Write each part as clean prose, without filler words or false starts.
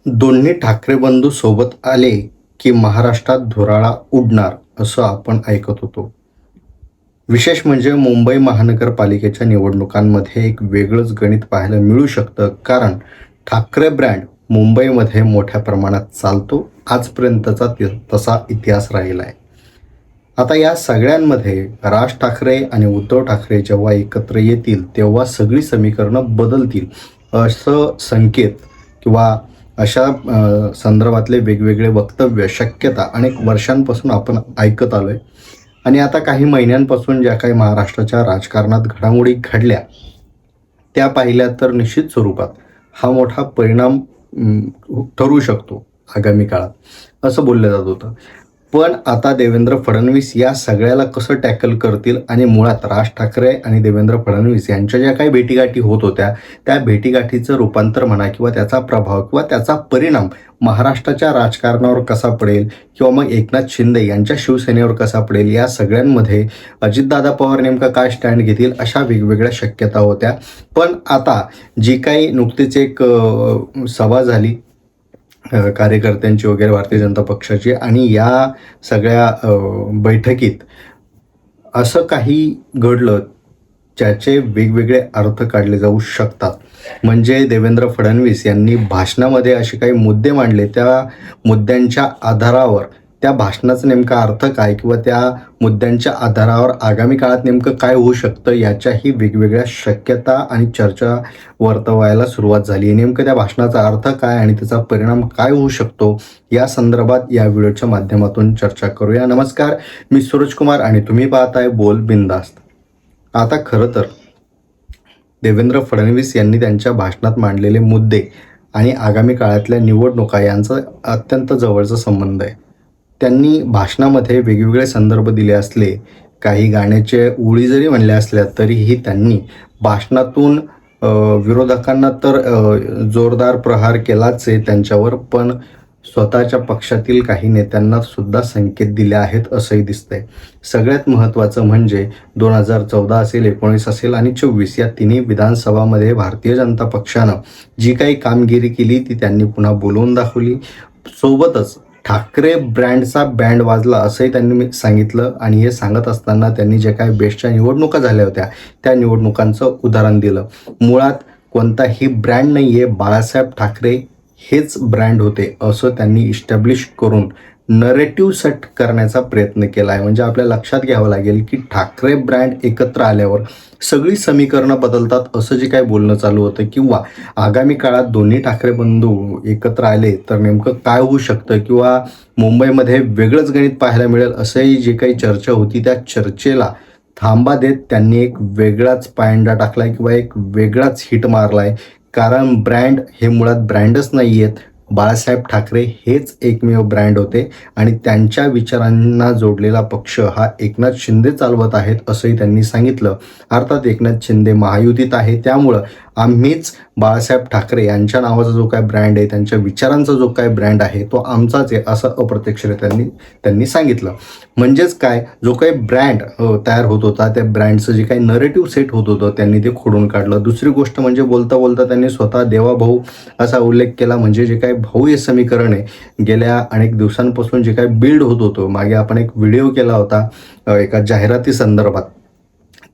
दोन्ही ठाकरे बंधू सोबत आले की महाराष्ट्रात धुराळा उडणार असं आपण ऐकत होतो. विशेष म्हणजे मुंबई महानगरपालिकेच्या निवडणुकांमध्ये एक वेगळंच गणित पाहायला मिळू शकतं, कारण ठाकरे ब्रँड मुंबईमध्ये मोठ्या प्रमाणात चालतो. आजपर्यंतचा तसा इतिहास राहिला आहे. आता या सगळ्यांमध्ये राज ठाकरे आणि उद्धव ठाकरे जेव्हा एकत्र येतील तेव्हा सगळी समीकरणं बदलतील असं संकेत किंवा अशा संदर्भातले वेगवेगळे वक्तव्य, शक्यता अनेक वर्षांपासून आपण ऐकत आलो आहे. आणि आता काही महिन्यांपासून ज्या काही महाराष्ट्राच्या राजकारणात घडामोडी घडल्या त्या पाहिल्या तर निश्चित स्वरूपात हा मोठा परिणाम ठरू शकतो आगामी काळात असं बोललं जात होतं. पण आता देवेंद्र फडणवीस या सगळ्याला कसं टॅकल करतील आणि मुळात राज ठाकरे आणि देवेंद्र फडणवीस यांच्या ज्या काही भेटीगाठी होत होत्या त्या भेटीगाठीचं रूपांतर म्हणा किंवा त्याचा प्रभाव किंवा त्याचा परिणाम महाराष्ट्राच्या राजकारणावर कसा पडेल किंवा मग एकनाथ शिंदे यांच्या शिवसेनेवर कसा पडेल, या सगळ्यांमध्ये अजितदादा पवार नेमका काय स्टँड घेतील अशा वेगवेगळ्या शक्यता होत्या. पण आता जी काही नुकतीच एक सभा झाली कार्यकर्त्यांची वगैरे भारतीय जनता पक्षाची, आणि या सगळ्या बैठकीत असं काही घडलं ज्याचे वेगवेगळे अर्थ काढले जाऊ शकतात. म्हणजे देवेंद्र फडणवीस यांनी भाषणामध्ये असे काही मुद्दे मांडले, त्या मुद्द्यांच्या आधारावर त्या भाषणाचा नेमका अर्थ काय किंवा त्या मुद्द्यांच्या आधारावर आगामी काळात नेमकं काय होऊ शकतं याच्याही वेगवेगळ्या शक्यता आणि चर्चा वर्तवायला सुरुवात झाली. नेमकं त्या भाषणाचा अर्थ काय आणि त्याचा परिणाम काय होऊ शकतो या संदर्भात या व्हिडिओच्या माध्यमातून चर्चा करूया. नमस्कार, मी सूरज कुमार आणि तुम्ही पाहताय बोल बिंदास्त. आता खरं तर देवेंद्र फडणवीस यांनी त्यांच्या भाषणात मांडलेले मुद्दे आणि आगामी काळातल्या निवडणुका यांचा अत्यंत जवळचा संबंध आहे. त्यांनी भाषणामध्ये वेगवेगळे संदर्भ दिले असले, काही गाण्याचे ओळी जरी म्हणल्या असल्या तरीही त्यांनी भाषणातून विरोधकांना तर जोरदार प्रहार केलाच आहे त्यांच्यावर, पण स्वतःच्या पक्षातील काही नेत्यांना सुद्धा संकेत दिले आहेत असंही दिसतंय. सगळ्यात महत्त्वाचं म्हणजे 2014 असेल, 19 असेल आणि 24 या तिन्ही विधानसभामध्ये भारतीय जनता पक्षानं जी काही कामगिरी केली ती त्यांनी पुन्हा बोलवून दाखवली. सोबतच ठाकरे ब्रँडचा बँड वाजला असंही त्यांनी सांगितलं. आणि हे सांगत असताना त्यांनी जे काही बेस्टच्या निवडणुका झाल्या होत्या त्या निवडणुकांचं उदाहरण दिलं. मुळात कोणताही ब्रँड नाही आहे, बाळासाहेब ठाकरे हेच ब्रँड होते असं त्यांनी इस्टॅब्लिश करून नरेटिव्ह सेट करण्याचा प्रयत्न केला आहे. म्हणजे आपल्या लक्षात घ्यावं लागेल की ठाकरे ब्रँड एकत्र आल्यावर सगळी समीकरणं बदलतात असं जे काही बोलणं चालू होतं, किंवा आगामी काळात दोन्ही ठाकरे बंधू एकत्र आले तर नेमकं काय होऊ शकतं किंवा मुंबईमध्ये वेगळंच गणित पाहायला मिळेल असंही जे काही चर्चा होती त्या चर्चेला थांबा देत त्यांनी एक वेगळाच पायंडा टाकला किंवा एक वेगळाच हिट मारला आहे. कारण ब्रँड हे मुळात ब्रँडच नाही आहेत, बाळासाहेब ठाकरे हेच एकमेव ब्रँड होते आणि त्यांच्या विचारांना जोडलेला पक्ष हा एकनाथ शिंदे चालवत आहेत असंही त्यांनी सांगितलं. अर्थात एकनाथ शिंदे महायुतीत आहे, त्यामुळं आम्हीच बाळासाहेब ठाकरे यांच्या नावाचा जो काय ब्रँड आहे, त्यांच्या विचारांचा जो काय ब्रँड आहे तो आमचाच आहे असं अप्रत्यक्षरित्या त्यांनी सांगितलं. म्हणजेच काय, जो काही ब्रँड तयार होत होता त्या ब्रँडचं जे काही नरेटिव्ह सेट होत होतं त्यांनी ते खोडून काढलं. दुसरी गोष्ट म्हणजे बोलता बोलता त्यांनी स्वतः देवाभाऊ असा उल्लेख केला. म्हणजे जे काही भाऊ हे समीकरण आहे गेल्या अनेक दिवसांपासून जे काही बिल्ड होत होतं, मागे आपण एक व्हिडिओ केला होता एका जाहिराती संदर्भात,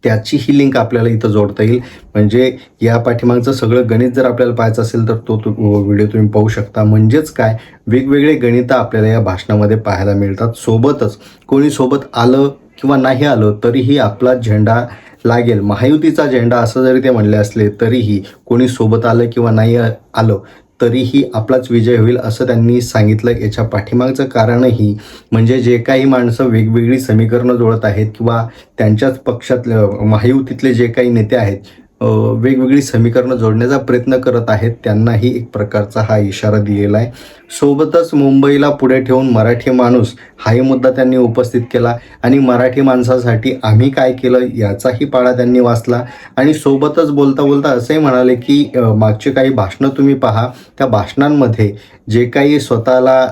त्याची ही लिंक आपल्याला इथं जोडता येईल. म्हणजे या पाठीमागचं सगळं गणित जर आपल्याला पाहायचं असेल तर तो व्हिडिओ तुम्ही पाहू शकता. म्हणजेच काय, वेगवेगळे गणितं आपल्याला या भाषणामध्ये पाहायला मिळतात. सोबतच कोणी सोबत आलं किंवा नाही आलं तरीही आपला झेंडा लागेल, महायुतीचा झेंडा असं जरी ते म्हणले असले तरीही कोणी सोबत आलं किंवा नाही आलं तरीही आपलाच विजय होईल असं त्यांनी सांगितलं. याच्या पाठीमागचं कारणही म्हणजे जे काही माणसं वेगवेगळी समीकरणं जोडत आहेत किंवा त्यांच्याच पक्षातले महायुतीतले जे काही नेते आहेत वेगवेगळी समीकरणं जोडण्याचा प्रयत्न करत आहेत, त्यांनाही एक प्रकारचा हा इशारा दिलेला आहे. सोबतच मुंबईला पुढे ठेवून मराठी माणूस हाही मुद्दा त्यांनी उपस्थित केला आणि मराठी माणसासाठी आम्ही काय केलं याचाही पाढा त्यांनी वाचला. आणि सोबतच बोलता बोलता असंही म्हणाले की मागचे काही भाषणं तुम्ही पहा, त्या भाषणांमध्ये जे काही स्वतःला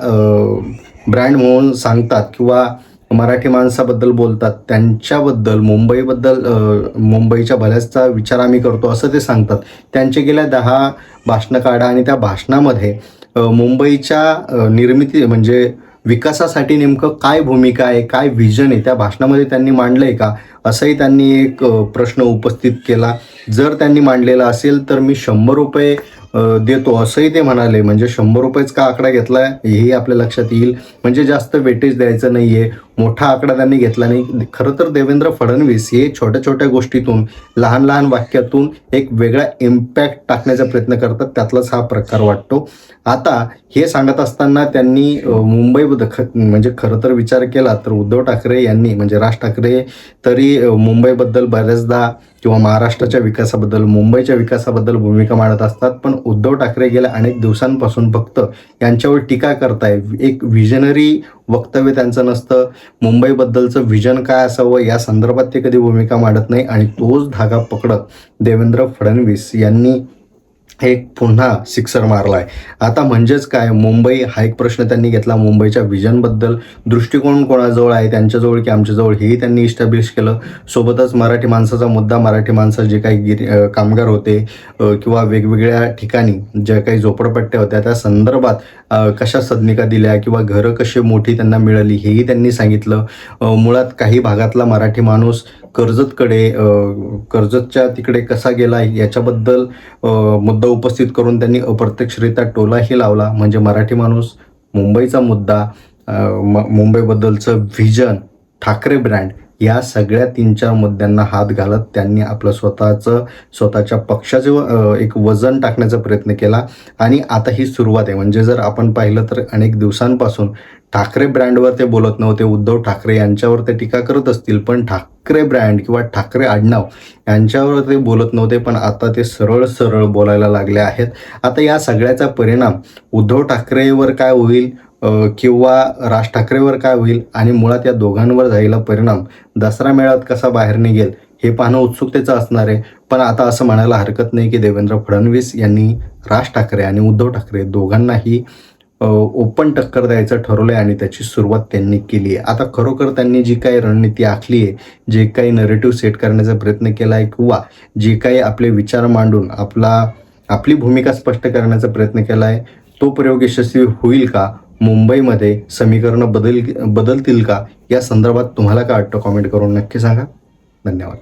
ब्रँड म्हणून सांगतात किंवा मराठी माणसाबद्दल बोलतात त्यांच्याबद्दल, मुंबईबद्दल, मुंबईच्या भल्याचा विचार आम्ही करतो असं ते सांगतात. त्यांचे गेल्या 10 भाषणं काढा आणि त्या भाषणामध्ये मुंबईच्या निर्मिती म्हणजे विकासासाठी नेमकं काय भूमिका आहे, काय व्हिजन आहे त्या भाषणामध्ये त्यांनी मांडलं आहे का, असाही त्यांनी एक प्रश्न उपस्थित केला. जर त्यांनी मांडलेला असेल तर मी ₹100 देतो असंही ते म्हणाले. म्हणजे ₹100च का आकडा घेतला हेही आपल्या लक्षात येईल. म्हणजे जास्त वेटेज द्यायचं नाही आहे, मोठा आकडा त्यांनी घेतला नाही. खरं तर देवेंद्र फडणवीस हे छोट्या छोट्या गोष्टीतून, लहान लहान वाक्यातून एक वेगळा इम्पॅक्ट टाकण्याचा प्रयत्न करतात, त्यातलाच हा प्रकार वाटतो. आता हे सांगत असताना त्यांनी मुंबईबद्दल म्हणजे खरं तर विचार केला तर उद्धव ठाकरे यांनी म्हणजे राज ठाकरे तरी मुंबईबद्दल बऱ्याचदा किंवा महाराष्ट्राच्या विकासाबद्दल, मुंबईच्या विकासाबद्दल भूमिका मांडत असतात. पण उद्धव ठाकरे गेल्या अनेक दिवसांपासून फक्त यांच्यावर टीका करताय. एक व्हिजनरी वक्तव्य त्यांचं नसतं. मुंबईबद्दलचं व्हिजन काय असावं या संदर्भात ते कधी भूमिका मांडत नाही आणि तोच धागा पकडत देवेंद्र फडणवीस यांनी एक पुन्हा सिक्सर मारलाय. आता म्हणजेच काय, मुंबई हा एक प्रश्न त्यांनी घेतला. मुंबईच्या व्हिजनबद्दल दृष्टिकोन कोणाजवळ आहे, त्यांच्याजवळ की आमच्याजवळ, हेही त्यांनी इस्टॅब्लिश केलं. सोबतच मराठी माणसाचा मुद्दा, मराठी माणसं जे काही कामगार होते किंवा वेगवेगळ्या ठिकाणी ज्या काही झोपडपट्ट्या होत्या त्या संदर्भात कशा सदनिका दिल्या किंवा घरं कशी मोठी त्यांना मिळाली हेही त्यांनी सांगितलं. मुळात काही भागातला मराठी माणूस कर्जतच्या तिकडे कसा गेला याच्याबद्दल मुद्दा उपस्थित करून त्यांनी अप्रत्यक्षरित्या टोलाही लावला. म्हणजे मराठी माणूस, मुंबईचा मुद्दा, मुंबईबद्दलचं व्हिजन, ठाकरे ब्रँड, या सगळ्या 3-4 मुद्द्यांना हात घालत त्यांनी आपलं स्वतःच्या पक्षाचं एक वजन टाकण्याचा प्रयत्न केला. आणि आता ही सुरुवात आहे. म्हणजे जर आपण पाहिलं तर अनेक दिवसांपासून ठाकरे ब्रँडवर ते बोलत नव्हते, उद्धव ठाकरे यांच्यावर ते टीका करत असतील, पण ठाकरे ब्रँड किंवा ठाकरे आडनाव यांच्यावर ते बोलत नव्हते, पण आता ते सरळ सरळ बोलायला लागले आहेत. आता या सगळ्याचा परिणाम उद्धव ठाकरेवर काय होईल किंवा राज ठाकरेवर काय होईल आणि मुळात या दोघांवर झालेला परिणाम दसरा मेळाव्यात कसा बाहेर निघेल हे पाहणं उत्सुकतेचं असणार आहे. पण आता असं म्हणायला हरकत नाही की देवेंद्र फडणवीस यांनी राज ठाकरे आणि उद्धव ठाकरे दोघांनाही ओपन टक्कर द्यायचं ठरवलं आहे आणि त्याची सुरुवात त्यांनी केली आहे. आता खरोखर त्यांनी जी काही रणनीती आखली आहे, जे काही नरेटिव्ह सेट करण्याचा प्रयत्न केला आहे किंवा जे काही आपले विचार मांडून आपली भूमिका स्पष्ट करण्याचा प्रयत्न केला आहे, तो प्रयोग यशस्वी होईल का, मुंबईमध्ये समीकरणं बदलतील का, या संदर्भात तुम्हाला काय वाटतं कॉमेंट करून नक्की सांगा. धन्यवाद.